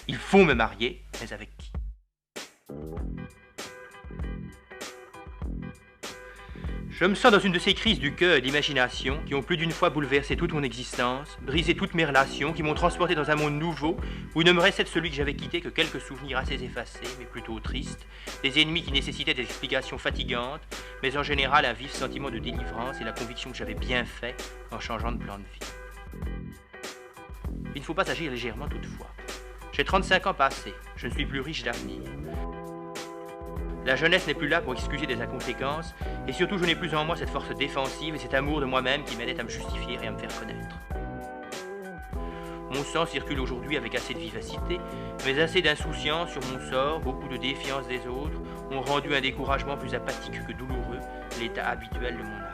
Il faut me marier, mais avec qui? Je me sens dans une de ces crises du cœur et de l'imagination qui ont plus d'une fois bouleversé toute mon existence, brisé toutes mes relations, qui m'ont transporté dans un monde nouveau où il ne me restait de celui que j'avais quitté que quelques souvenirs assez effacés, mais plutôt tristes, des ennemis qui nécessitaient des explications fatigantes, mais en général un vif sentiment de délivrance et la conviction que j'avais bien fait en changeant de plan de vie. Il ne faut pas agir légèrement toutefois. J'ai 35 ans passés, je ne suis plus riche d'avenir. La jeunesse n'est plus là pour excuser des inconséquences, et surtout je n'ai plus en moi cette force défensive et cet amour de moi-même qui m'aidait à me justifier et à me faire connaître. Mon sang circule aujourd'hui avec assez de vivacité, mais assez d'insouciance sur mon sort, beaucoup de défiance des autres, ont rendu un découragement plus apathique que douloureux l'état habituel de mon âme.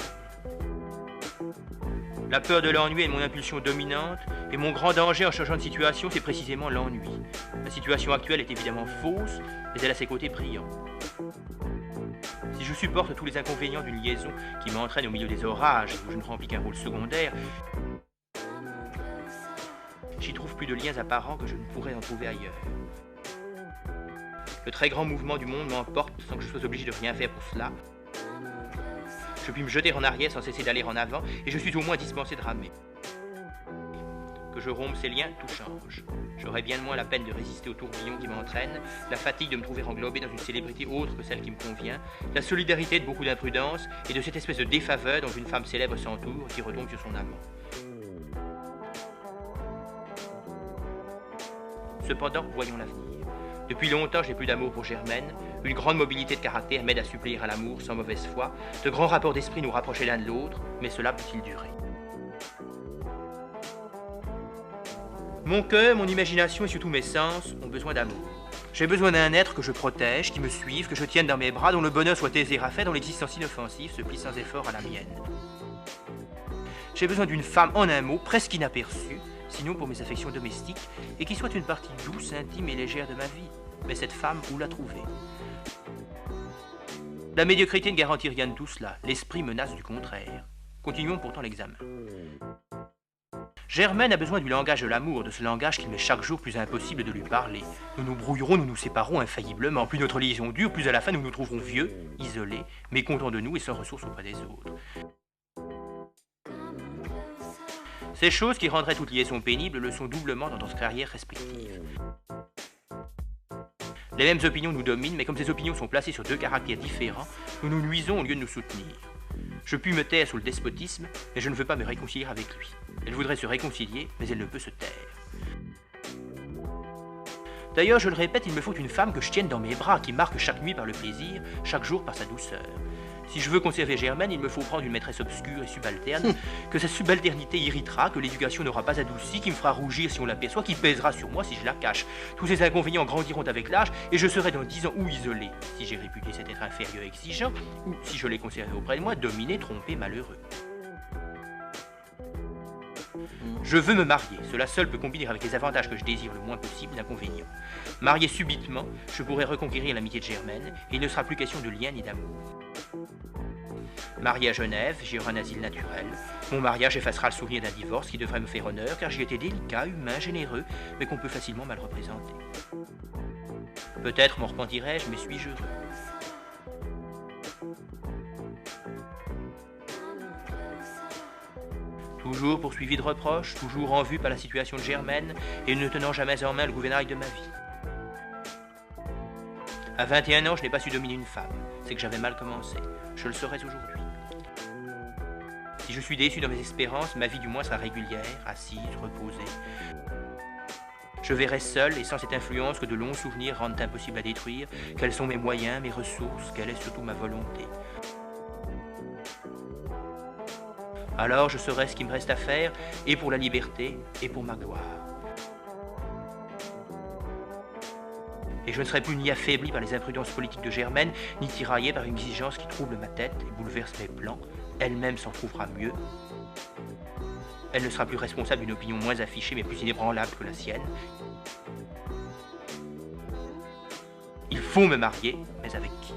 La peur de l'ennui est mon impulsion dominante, et mon grand danger en changeant de situation, c'est précisément l'ennui. La situation actuelle est évidemment fausse, mais elle a ses côtés brillants. Si je supporte tous les inconvénients d'une liaison qui m'entraîne au milieu des orages, où je ne remplis qu'un rôle secondaire, j'y trouve plus de liens apparents que je ne pourrais en trouver ailleurs. Le très grand mouvement du monde m'emporte sans que je sois obligé de rien faire pour cela. Je puis me jeter en arrière sans cesser d'aller en avant, et je suis au moins dispensé de ramer. Que je rompe ces liens, tout change. J'aurais bien de moins la peine de résister au tourbillon qui m'entraîne, la fatigue de me trouver englobé dans une célébrité autre que celle qui me convient, la solidarité de beaucoup d'imprudence et de cette espèce de défaveur dont une femme célèbre s'entoure et qui retombe sur son amant. Cependant, voyons l'avenir. Depuis longtemps, je n'ai plus d'amour pour Germaine. Une grande mobilité de caractère m'aide à suppléer à l'amour sans mauvaise foi. De grands rapports d'esprit nous rapprochaient l'un de l'autre, mais cela peut-il durer? Mon cœur, mon imagination et surtout mes sens ont besoin d'amour. J'ai besoin d'un être que je protège, qui me suive, que je tienne dans mes bras, dont le bonheur soit aisé à faire, dont l'existence inoffensive se plie sans effort à la mienne. J'ai besoin d'une femme, en un mot, presque inaperçue, sinon pour mes affections domestiques, et qui soit une partie douce, intime et légère de ma vie. Mais cette femme, où la trouver? La médiocrité ne garantit rien de tout cela, l'esprit menace du contraire. Continuons pourtant l'examen. Germaine a besoin du langage de l'amour, de ce langage qu'il m'est chaque jour plus impossible de lui parler. Nous nous brouillerons, nous nous séparerons infailliblement. Plus notre liaison dure, plus à la fin nous nous trouverons vieux, isolés, mécontents de nous et sans ressources auprès des autres. Ces choses qui rendraient toute liaison pénible le sont doublement dans notre carrière respective. Les mêmes opinions nous dominent, mais comme ces opinions sont placées sur deux caractères différents, nous nous nuisons au lieu de nous soutenir. Je puis me taire sous le despotisme, mais je ne veux pas me réconcilier avec lui. Elle voudrait se réconcilier, mais elle ne peut se taire. D'ailleurs, je le répète, il me faut une femme que je tienne dans mes bras, qui marque chaque nuit par le plaisir, chaque jour par sa douceur. Si je veux conserver Germaine, il me faut prendre une maîtresse obscure et subalterne, que sa subalternité irritera, que l'éducation n'aura pas adouci, qui me fera rougir si on l'aperçoit, qui pèsera sur moi si je la cache. Tous ces inconvénients grandiront avec l'âge, et je serai dans 10 ans ou isolé, si j'ai réputé cet être inférieur et exigeant, ou si je l'ai conservé auprès de moi, dominé, trompé, malheureux. Je veux me marier, cela seul peut combiner avec les avantages que je désire le moins possible d'inconvénients. Marié subitement, je pourrai reconquérir l'amitié de Germaine, et il ne sera plus question de lien ni d'amour. Marié à Genève, j'y aurai un asile naturel. Mon mariage effacera le souvenir d'un divorce qui devrait me faire honneur, car j'y étais délicat, humain, généreux, mais qu'on peut facilement mal représenter. Peut-être m'en repentirai-je, mais suis-je heureux? Toujours poursuivi de reproches, toujours en vue par la situation de Germaine, et ne tenant jamais en main le gouvernail de ma vie. À 21 ans, je n'ai pas su dominer une femme. C'est que j'avais mal commencé. Je le saurais aujourd'hui. Si je suis déçu dans mes espérances, ma vie du moins sera régulière, assise, reposée. Je verrai seul et sans cette influence que de longs souvenirs rendent impossible à détruire, quels sont mes moyens, mes ressources, quelle est surtout ma volonté. Alors je saurai ce qu'il me reste à faire, et pour la liberté, et pour ma gloire. Et je ne serai plus ni affaibli par les imprudences politiques de Germaine, ni tiraillé par une exigence qui trouble ma tête et bouleverse mes plans. Elle-même s'en trouvera mieux. Elle ne sera plus responsable d'une opinion moins affichée, mais plus inébranlable que la sienne. Il faut me marier, mais avec qui?